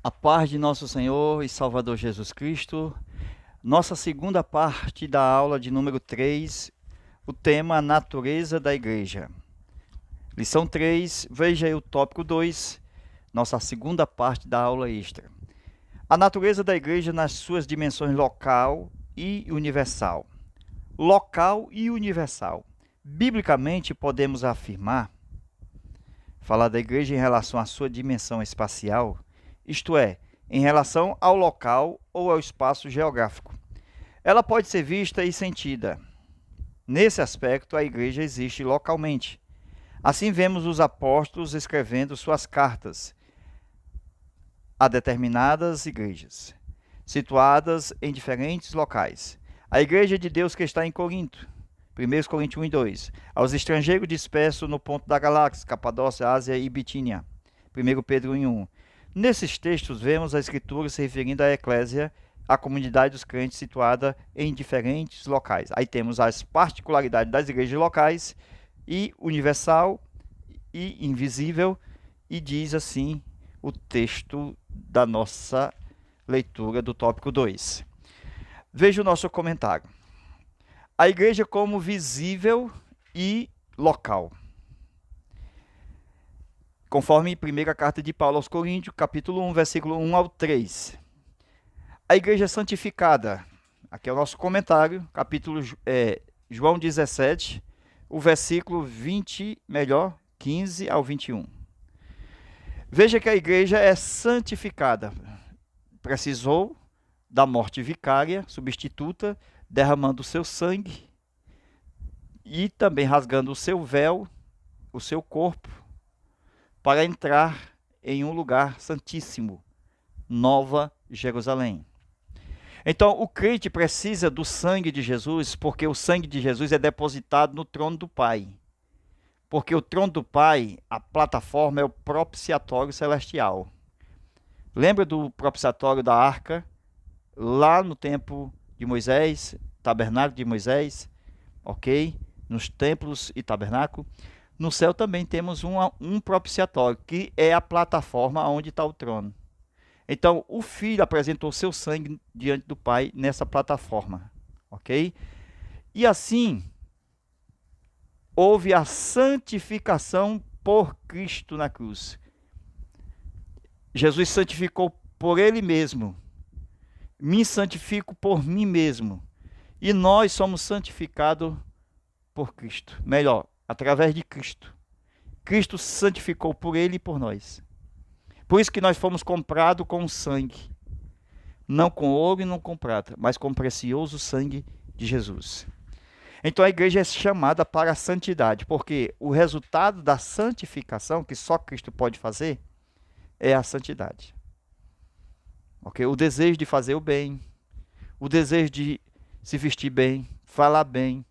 A paz de nosso Senhor e Salvador Jesus Cristo, nossa segunda parte da aula de número 3, o tema Natureza da Igreja. Lição 3, veja aí o tópico 2, nossa segunda parte da aula extra. A natureza da igreja nas suas dimensões local e universal. Local e universal. Biblicamente podemos afirmar, falar da igreja em relação à sua dimensão espacial, isto é, em relação ao local ou ao espaço geográfico. Ela pode ser vista e sentida. Nesse aspecto, a igreja existe localmente. Assim vemos os apóstolos escrevendo suas cartas a determinadas igrejas, situadas em diferentes locais. A igreja de Deus que está em Corinto, 1 Coríntios 1 e 2. Aos estrangeiros dispersos no ponto da galáxia, Capadócia, Ásia e Bitínia, 1 Pedro 1 e 1. Nesses textos, vemos a Escritura se referindo à eclésia, à comunidade dos crentes situada em diferentes locais. Aí temos as particularidades das igrejas locais, e universal e invisível, e diz assim o texto da nossa leitura do tópico 2. Veja o nosso comentário. A igreja como visível e local. Conforme primeira carta de Paulo aos Coríntios, capítulo 1, versículo 1 ao 3. A igreja santificada. Aqui é o nosso comentário, capítulo João 17, o versículo 15 ao 21. Veja que a igreja é santificada. Precisou da morte vicária, substituta, derramando o seu sangue e também rasgando o seu véu, o seu corpo, para entrar em um lugar santíssimo, Nova Jerusalém. Então, o crente precisa do sangue de Jesus, porque o sangue de Jesus é depositado no trono do Pai. Porque o trono do Pai, a plataforma, é o propiciatório celestial. Lembra do propiciatório da arca? Lá no tempo de Moisés, tabernáculo de Moisés, ok? Nos templos e tabernáculo. No céu também temos um propiciatório, que é a plataforma onde está o trono. Então, o Filho apresentou seu sangue diante do Pai nessa plataforma, ok? E assim, houve a santificação por Cristo na cruz. Jesus santificou por Ele mesmo. Me santifico por mim mesmo. E nós somos santificados por Cristo. Melhor, através de Cristo. Cristo santificou por Ele e por nós. Por isso que nós fomos comprados com sangue. Não com ouro e não com prata, mas com o precioso sangue de Jesus. Então a igreja é chamada para a santidade, porque o resultado da santificação, que só Cristo pode fazer, é a santidade. Okay? O desejo de fazer o bem, o desejo de se vestir bem, falar bem,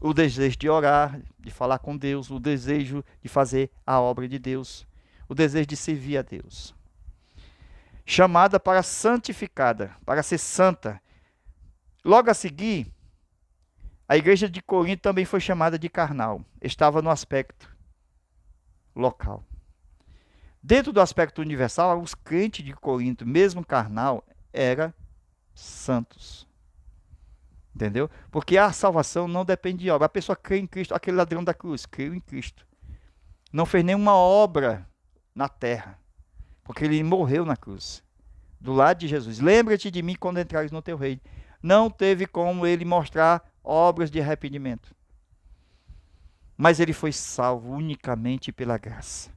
o desejo de orar, de falar com Deus, o desejo de fazer a obra de Deus, o desejo de servir a Deus. Chamada para santificada, para ser santa. Logo a seguir, a igreja de Corinto também foi chamada de carnal. Estava no aspecto local. Dentro do aspecto universal, os crentes de Corinto, mesmo carnal, eram santos. Entendeu? Porque a salvação não depende de obra. A pessoa crê em Cristo, aquele ladrão da cruz, creu em Cristo. Não fez nenhuma obra na terra, porque ele morreu na cruz, do lado de Jesus. Lembra-te de mim quando entrares no teu reino. Não teve como ele mostrar obras de arrependimento. Mas ele foi salvo unicamente pela graça.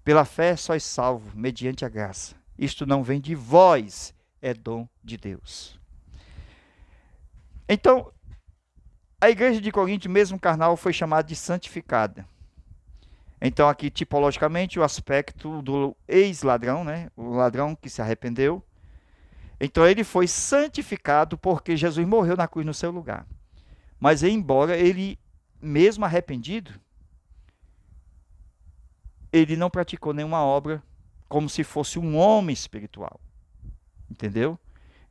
Pela fé sois salvo, mediante a graça. Isto não vem de vós, é dom de Deus. Então, a igreja de Corinto, mesmo carnal, foi chamada de santificada. Então, aqui, tipologicamente, o aspecto do ex-ladrão, né? O ladrão que se arrependeu. Então, ele foi santificado porque Jesus morreu na cruz no seu lugar. Mas, embora ele, mesmo arrependido, ele não praticou nenhuma obra como se fosse um homem espiritual. Entendeu?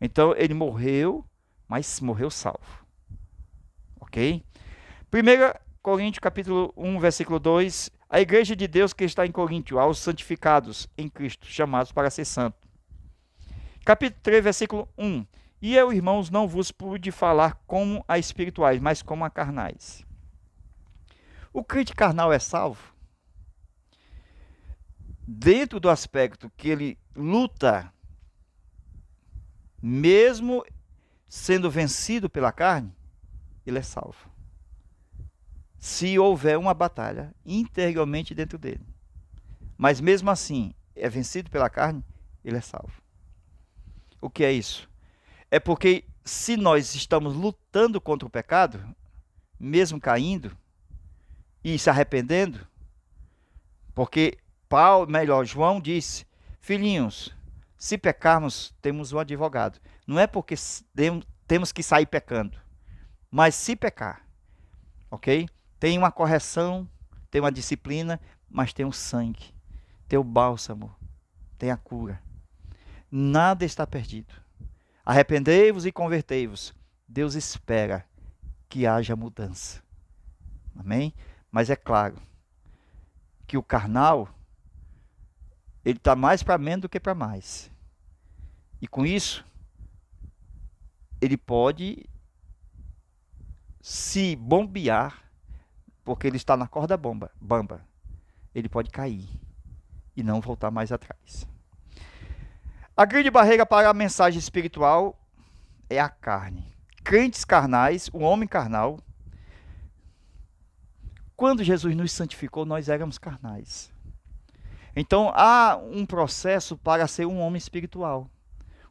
Então, ele morreu, mas morreu salvo. Ok? 1 Coríntios, capítulo 1, versículo 2. A igreja de Deus que está em Coríntio, aos santificados em Cristo, chamados para ser santo. Capítulo 3, versículo 1. E eu, irmãos, não vos pude falar como a espirituais, mas como a carnais. O crente carnal é salvo? Dentro do aspecto que ele luta, mesmo sendo vencido pela carne, ele é salvo. Se houver uma batalha interiormente dentro dele. Mas mesmo assim, é vencido pela carne, ele é salvo. O que é isso? É porque se nós estamos lutando contra o pecado, mesmo caindo e se arrependendo, porque João disse, filhinhos, se pecarmos, temos um advogado. Não é porque temos que sair pecando, mas se pecar, ok? Tem uma correção, tem uma disciplina, mas tem o sangue, tem o bálsamo, tem a cura. Nada está perdido. Arrependei-vos e convertei-vos. Deus espera que haja mudança. Amém? Mas é claro que o carnal, ele está mais para menos do que para mais. E com isso, ele pode se bombear, porque ele está na corda bamba. Ele pode cair e não voltar mais atrás. A grande barreira para a mensagem espiritual é a carne. Crentes carnais, o homem carnal. Quando Jesus nos santificou, nós éramos carnais. Então há um processo para ser um homem espiritual.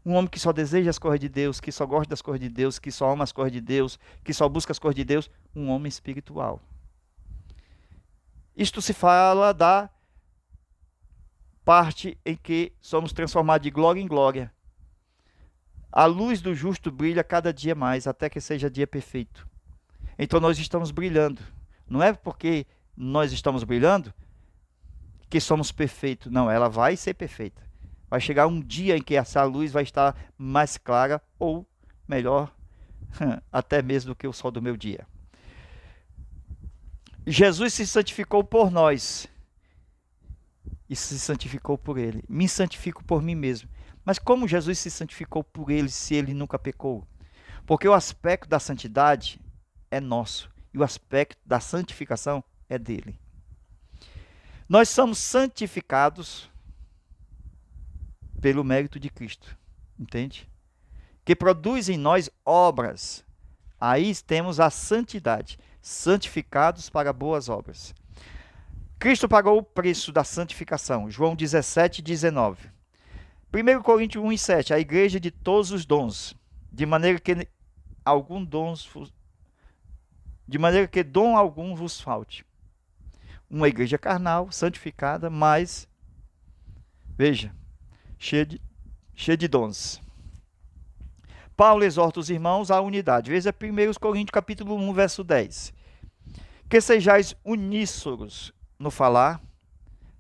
Um homem que só deseja as coisas de Deus, que só gosta das coisas de Deus, que só ama as coisas de Deus, que só busca as coisas de Deus. Um homem espiritual. Isto se fala da parte em que somos transformados de glória em glória. A luz do justo brilha cada dia mais, até que seja dia perfeito. Então nós estamos brilhando. Não é porque nós estamos brilhando que somos perfeitos. Não, ela vai ser perfeita. Vai chegar um dia em que essa luz vai estar mais clara, ou melhor, até mesmo do que o sol do meu dia. Jesus se santificou por nós e se santificou por ele. Me santifico por mim mesmo. Mas como Jesus se santificou por ele se ele nunca pecou? Porque o aspecto da santidade é nosso e o aspecto da santificação é dele. Nós somos santificados pelo mérito de Cristo, entende? Que produz em nós obras. Aí temos a santidade, santificados para boas obras. Cristo pagou o preço da santificação. João 17, 19. 1 Coríntios 1 e 7. A igreja de todos os dons, de maneira que dom algum vos falte. Uma igreja carnal, santificada, mas, veja, cheia de dons. Paulo exorta os irmãos à unidade. Veja 1 Coríntios capítulo 1, verso 10. Que sejais uníssonos no falar,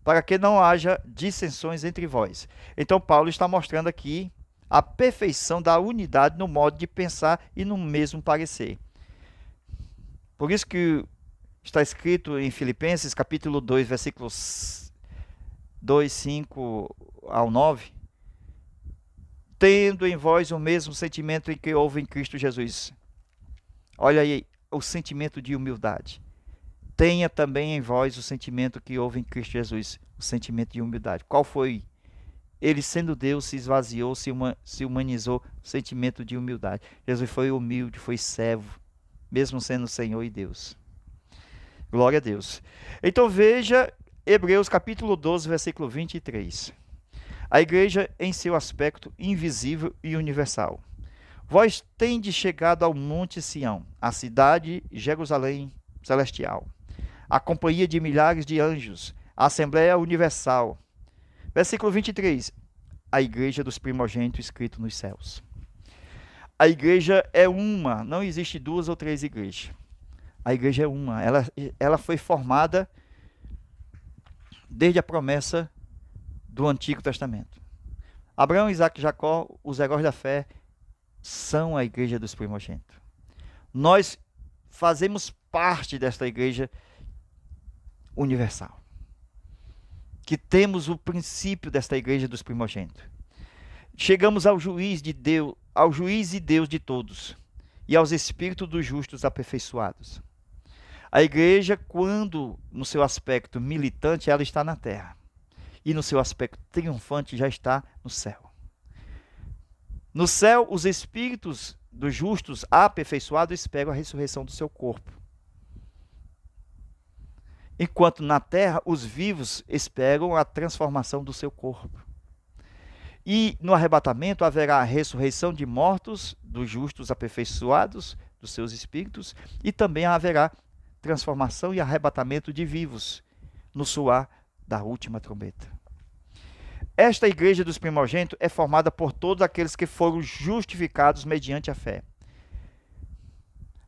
para que não haja dissensões entre vós. Então Paulo está mostrando aqui a perfeição da unidade no modo de pensar e no mesmo parecer. Por isso que está escrito em Filipenses capítulo 2, versículos 2, 5 ao 9, tendo em vós o mesmo sentimento em que houve em Cristo Jesus. Olha aí, o sentimento de humildade. Tenha também em vós o sentimento que houve em Cristo Jesus, o sentimento de humildade. Qual foi? Ele, sendo Deus, se esvaziou, se humanizou, o sentimento de humildade. Jesus foi humilde, foi servo, mesmo sendo Senhor e Deus. Glória a Deus. Então veja Hebreus capítulo 12, versículo 23. A igreja em seu aspecto invisível e universal. Vós tendes chegado ao monte Sião, a cidade Jerusalém celestial, a companhia de milhares de anjos, a Assembleia Universal. Versículo 23. A igreja dos primogênitos escrito nos céus. A igreja é uma, não existe duas ou três igrejas. A igreja é uma, ela foi formada desde a promessa do Antigo Testamento. Abraão, Isaac e Jacó, os heróis da fé, são a igreja dos primogênitos. Nós fazemos parte desta igreja universal. que temos o princípio desta igreja dos primogênitos. Chegamos ao juiz de Deus, ao juiz e Deus de todos, e aos espíritos dos justos aperfeiçoados. A igreja, quando no seu aspecto militante, ela está na terra, e no seu aspecto triunfante já está no céu. No céu, os espíritos dos justos aperfeiçoados esperam a ressurreição do seu corpo. Enquanto na terra, os vivos esperam a transformação do seu corpo. E no arrebatamento haverá a ressurreição de mortos, dos justos aperfeiçoados, dos seus espíritos, e também haverá transformação e arrebatamento de vivos, no soar da última trombeta. Esta igreja dos primogênitos é formada por todos aqueles que foram justificados mediante a fé.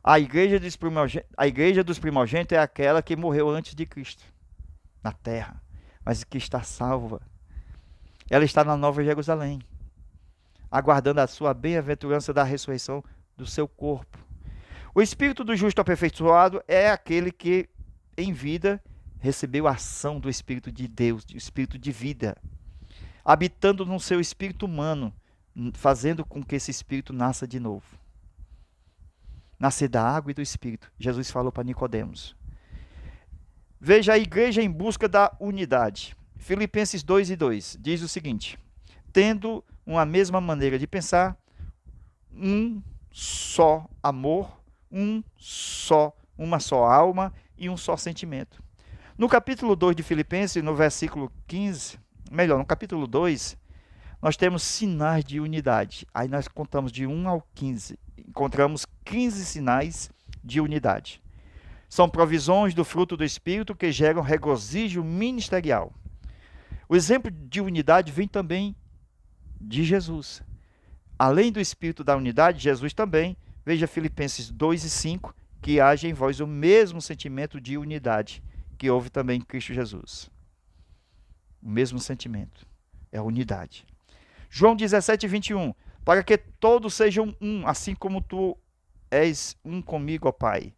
A igreja dos primogênitos é aquela que morreu antes de Cristo, na terra, mas que está salva. Ela está na Nova Jerusalém, aguardando a sua bem-aventurança da ressurreição do seu corpo. O espírito do justo aperfeiçoado é aquele que, em vida, recebeu a ação do Espírito de Deus, do Espírito de vida, habitando no seu espírito humano, fazendo com que esse espírito nasça de novo. Nascer da água e do espírito. Jesus falou para Nicodemos. Veja a igreja em busca da unidade. Filipenses 2:2 diz o seguinte: tendo uma mesma maneira de pensar, um só amor, uma só alma e um só sentimento. No capítulo 2 de Filipenses, no versículo 15, no capítulo 2, nós temos sinais de unidade. Aí nós contamos de 1 ao 15. Encontramos 15 sinais de unidade. São provisões do fruto do Espírito que geram regozijo ministerial. O exemplo de unidade vem também de Jesus. Além do Espírito da unidade, Jesus também, veja Filipenses 2:5, que haja em vós o mesmo sentimento de unidade que houve também em Cristo Jesus. O mesmo sentimento, é a unidade. João 17:21, para que todos sejam um, assim como tu és um comigo, ó Pai.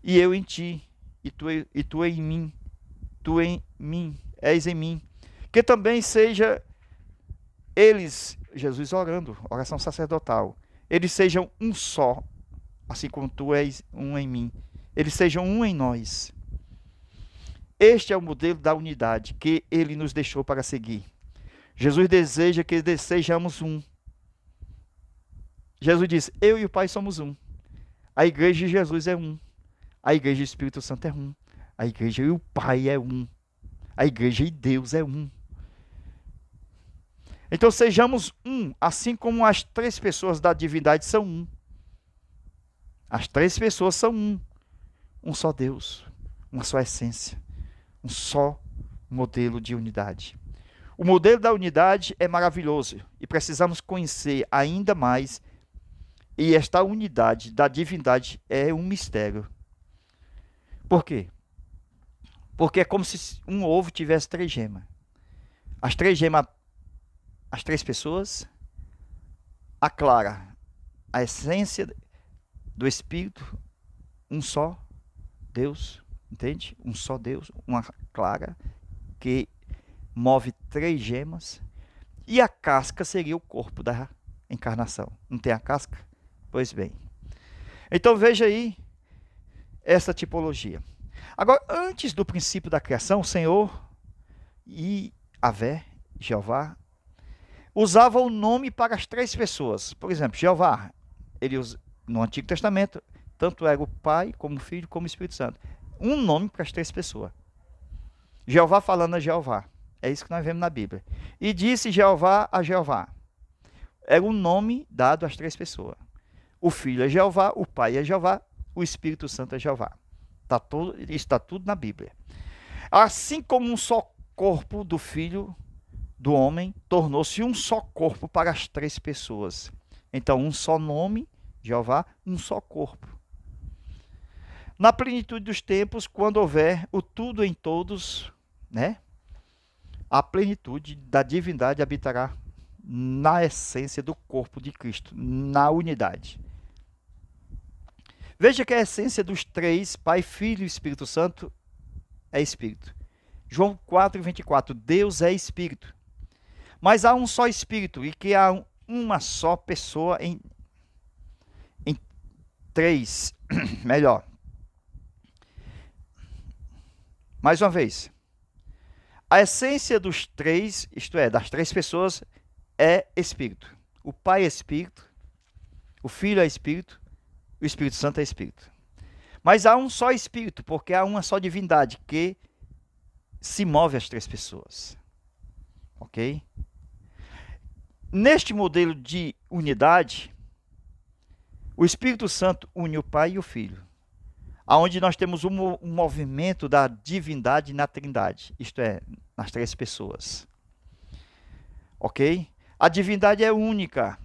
E eu em ti, e tu em mim, tu em mim, és em mim. Que também seja eles, Jesus orando, oração sacerdotal, eles sejam um só, assim como tu és um em mim. Eles sejam um em nós. Este é o modelo da unidade que ele nos deixou para seguir. Jesus deseja que sejamos um. Jesus disse, eu e o Pai somos um. A igreja de Jesus é um. A igreja do Espírito Santo é um. A igreja e o Pai é um. A igreja e Deus é um. Então sejamos um, assim como as 3 pessoas da divindade são um. As 3 pessoas são um. Um só Deus, uma só essência, um só modelo de unidade. O modelo da unidade é maravilhoso e precisamos conhecer ainda mais. E esta unidade da divindade é um mistério. Por quê? Porque é como se um ovo tivesse 3 gemas. As 3 gemas, as 3 pessoas, a clara, a essência do Espírito, um só Deus, entende? Um só Deus, uma clara, que move 3 gemas, e a casca seria o corpo da encarnação. Não tem a casca? Pois bem. Então veja aí essa tipologia. Agora, antes do princípio da criação, o Senhor e Yahvé, Jeová, usava o nome para as 3 pessoas. Por exemplo, Jeová, ele usa, no Antigo Testamento, tanto era o Pai, como o Filho, como o Espírito Santo. Um nome para as 3 pessoas. Jeová falando a Jeová. É isso que nós vemos na Bíblia. E disse Jeová a Jeová. Era um nome dado às 3 pessoas. O Filho é Jeová, o Pai é Jeová, o Espírito Santo é Jeová. Está tudo na Bíblia. Assim como um só corpo do Filho do homem tornou-se um só corpo para as 3 pessoas. Então, um só nome, Jeová, um só corpo. Na plenitude dos tempos, quando houver o tudo em todos, né? A plenitude da divindade habitará na essência do corpo de Cristo, na unidade. Veja que a essência dos 3, Pai, Filho e Espírito Santo, é Espírito. João 4:24, Deus é Espírito. Mas há um só Espírito e que há uma só pessoa em três. Melhor. Mais uma vez. A essência dos três, isto é, das três pessoas, é Espírito. O Pai é Espírito, o Filho é Espírito, o Espírito Santo é Espírito. Mas há um só Espírito, porque há uma só divindade que se move as três pessoas. Ok? Neste modelo de unidade, o Espírito Santo une o Pai e o Filho, aonde nós temos um movimento da divindade na Trindade, isto é, nas três pessoas. Ok? A divindade é única,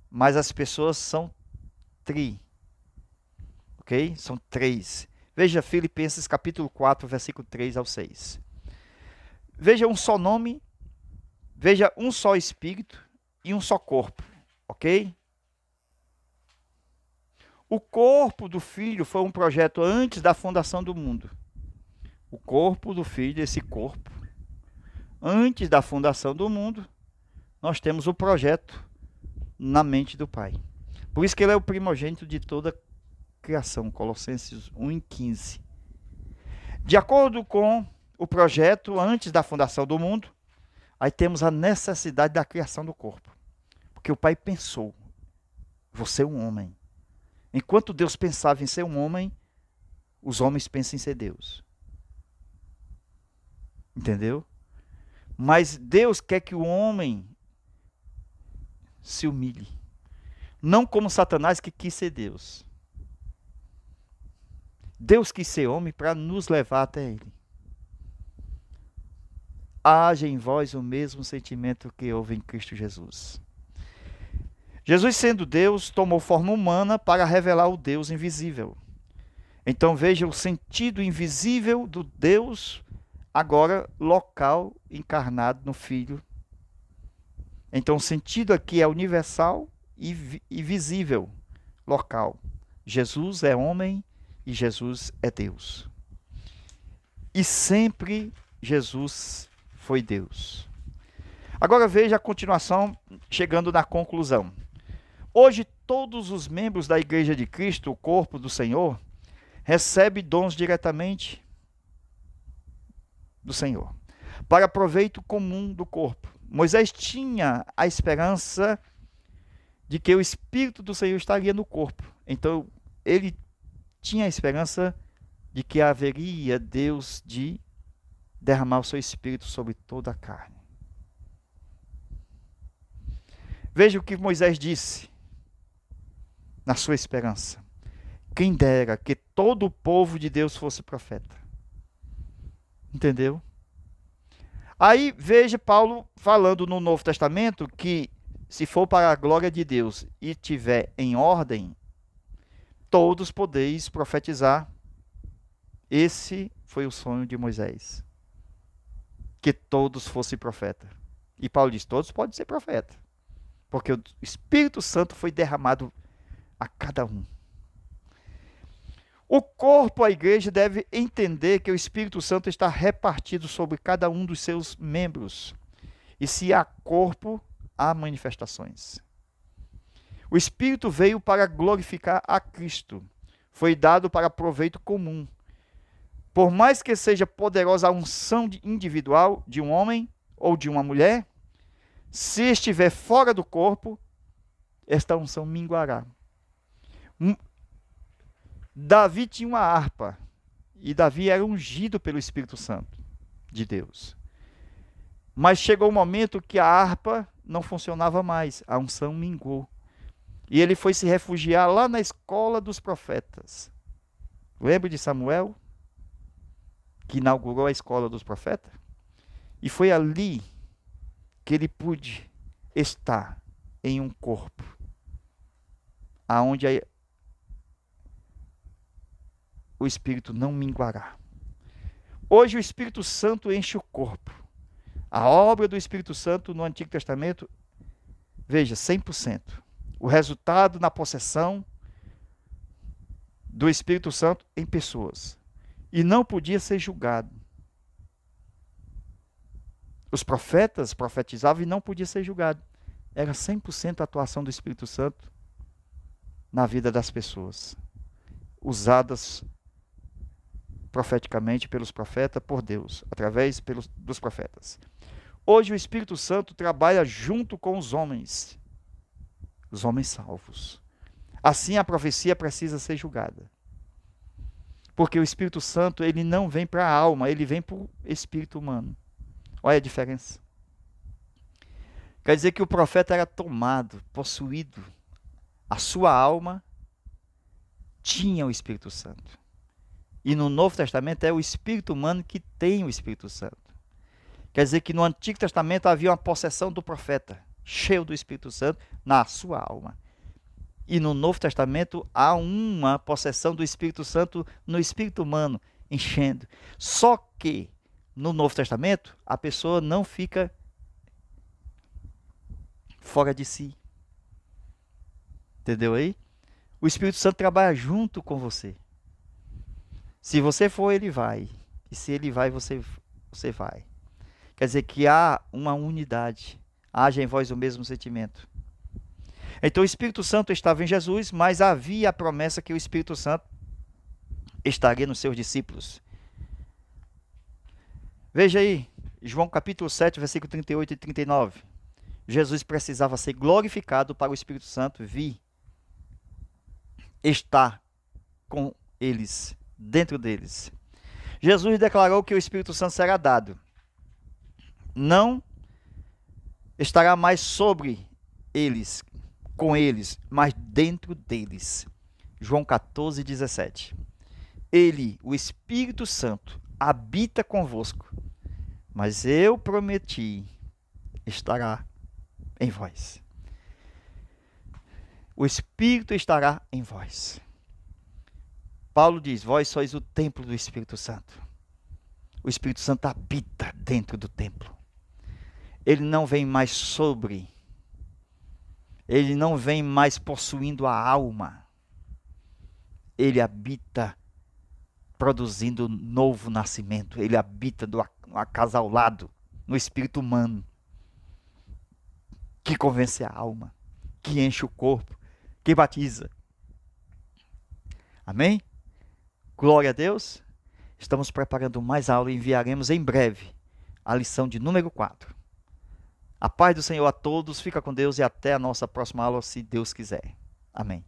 mas as pessoas são ok? São três. Veja Filipenses capítulo 4, versículo 3 ao 6. Veja um só nome, veja um só Espírito e um só corpo, ok? O corpo do Filho foi um projeto antes da fundação do mundo. O corpo do Filho, esse corpo, antes da fundação do mundo, nós temos o projeto na mente do Pai. Por isso que ele é o primogênito de toda a criação, Colossenses 1:15. De acordo com o projeto antes da fundação do mundo, aí temos a necessidade da criação do corpo. Porque o Pai pensou, você é um homem. Enquanto Deus pensava em ser um homem, os homens pensam em ser Deus. Entendeu? Mas Deus quer que o homem se humilhe. Não como Satanás que quis ser Deus. Deus quis ser homem para nos levar até Ele. Haja em vós o mesmo sentimento que houve em Cristo Jesus. Jesus, sendo Deus, tomou forma humana para revelar o Deus invisível. Então veja o sentido invisível do Deus, agora local, encarnado no Filho. Então o sentido aqui é universal e visível, local. Jesus é homem e Jesus é Deus. E sempre Jesus foi Deus. Agora veja a continuação, chegando na conclusão. Hoje todos os membros da Igreja de Cristo, o corpo do Senhor, recebem dons diretamente do Senhor, para proveito comum do corpo. Moisés tinha a esperança de que o Espírito do Senhor estaria no corpo. Então, ele tinha a esperança de que haveria Deus de derramar o seu Espírito sobre toda a carne. Veja o que Moisés disse na sua esperança. Quem dera que todo o povo de Deus fosse profeta. Entendeu? Aí veja Paulo falando no Novo Testamento que se for para a glória de Deus e tiver em ordem, todos podeis profetizar. Esse foi o sonho de Moisés. Que todos fossem profeta. E Paulo diz, todos podem ser profeta. Porque o Espírito Santo foi derramado a cada um. O corpo, a igreja, deve entender que o Espírito Santo está repartido sobre cada um dos seus membros. E se há corpo, há manifestações. O Espírito veio para glorificar a Cristo. Foi dado para proveito comum. Por mais que seja poderosa a unção individual de um homem ou de uma mulher, se estiver fora do corpo, esta unção minguará. Davi tinha uma harpa, e Davi era ungido pelo Espírito Santo de Deus. Mas chegou um momento que a harpa não funcionava mais, a unção minguou. E ele foi se refugiar lá na escola dos profetas. Lembra de Samuel, que inaugurou a escola dos profetas? E foi ali que ele pôde estar em um corpo, aonde o Espírito não minguará. Hoje o Espírito Santo enche o corpo. A obra do Espírito Santo no Antigo Testamento, veja, 100%. O resultado na possessão do Espírito Santo em pessoas. E não podia ser julgado. Os profetas profetizavam e não podia ser julgado. Era 100% a atuação do Espírito Santo na vida das pessoas, usadas profeticamente pelos profetas, por Deus, através dos profetas. Hoje o Espírito Santo trabalha junto com os homens salvos. Assim a profecia precisa ser julgada. Porque o Espírito Santo, ele não vem para a alma, ele vem para o espírito humano. Olha a diferença. Quer dizer que o profeta era tomado, possuído. A sua alma tinha o Espírito Santo. E no Novo Testamento é o espírito humano que tem o Espírito Santo. Quer dizer que no Antigo Testamento havia uma possessão do profeta, cheio do Espírito Santo, na sua alma. E no Novo Testamento há uma possessão do Espírito Santo no espírito humano, enchendo. Só que no Novo Testamento a pessoa não fica fora de si. Entendeu aí? O Espírito Santo trabalha junto com você. Se você for, ele vai. E se ele vai, você vai. Quer dizer que há uma unidade. Haja em vós o mesmo sentimento. Então o Espírito Santo estava em Jesus, mas havia a promessa que o Espírito Santo estaria nos seus discípulos. Veja aí, João capítulo 7, versículo 38 e 39. Jesus precisava ser glorificado para o Espírito Santo vir estar com eles, dentro deles. Jesus declarou que o Espírito Santo será dado. Não estará mais sobre eles, com eles, mas dentro deles. João 14, 17. Ele, o Espírito Santo, habita convosco, mas eu prometi, estará em vós. O Espírito estará em vós. Paulo diz, vós sois o templo do Espírito Santo. O Espírito Santo habita dentro do templo. Ele não vem mais sobre, ele não vem mais possuindo a alma. Ele habita produzindo novo nascimento. Ele habita do acasalado no espírito humano, que convence a alma, que enche o corpo, que batiza. Amém? Glória a Deus. Estamos preparando mais aula e enviaremos em breve a lição de número 4. A paz do Senhor a todos, fica com Deus e até a nossa próxima aula, se Deus quiser. Amém.